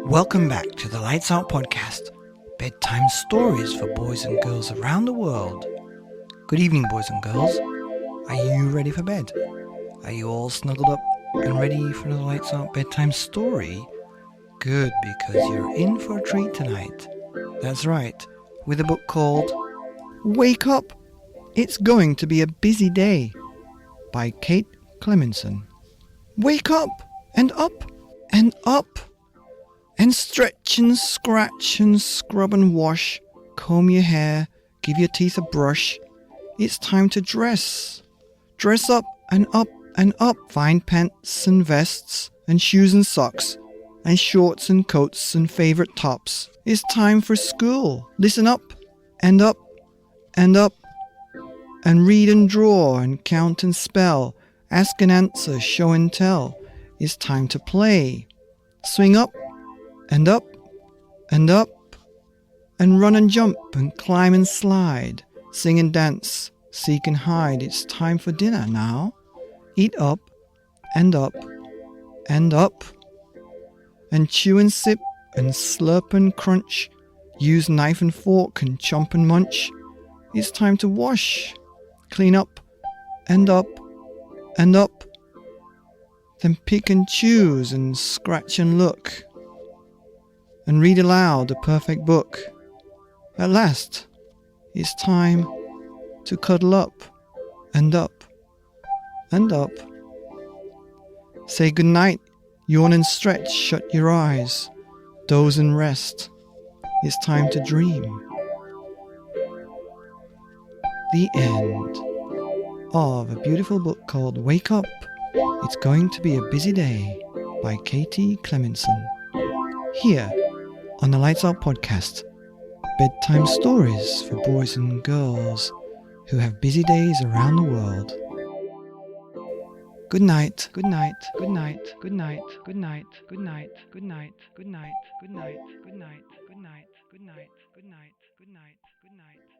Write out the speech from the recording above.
Welcome back to the Lights Out podcast, bedtime stories for boys and girls around the world. Good evening, boys and girls. Are you ready for bed? Are you all snuggled up and ready for the Lights Out bedtime story? Good, because you're in for a treat tonight. That's right, with a book called Wake Up! It's Going to Be a Busy Day by Cleminson. Wake up and up and up and stretch and scratch and scrub and wash, comb your hair, give your teeth a brush. It's time to dress. Dress up and up and up. Find pants and vests and shoes and socks and shorts and coats and favorite tops. It's time for school. Listen up and up and up and read and draw and count and spell. Ask and answer, show and tell. It's time to play. Swing up and up and up and run and jump and climb and slide. Sing and dance, seek and hide. It's time for dinner now. Eat up and up and up and chew and sip and slurp and crunch. Use knife and fork and chomp and munch. It's time to wash, clean up and up and up. Then pick and choose and scratch and look and read aloud a perfect book. At last, it's time to cuddle up and up and up. Say goodnight, yawn and stretch, shut your eyes, doze and rest. It's time to dream. The end of a beautiful book called Wake Up! It's Going to Be a Busy Day by Cleminson. Here on the Lights Out podcast, bedtime stories for boys and girls who have busy days around the world. Good night, good night, good night, good night, good night, good night, good night, good night, good night, good night, good night, good night, good night, good night, good night, good night.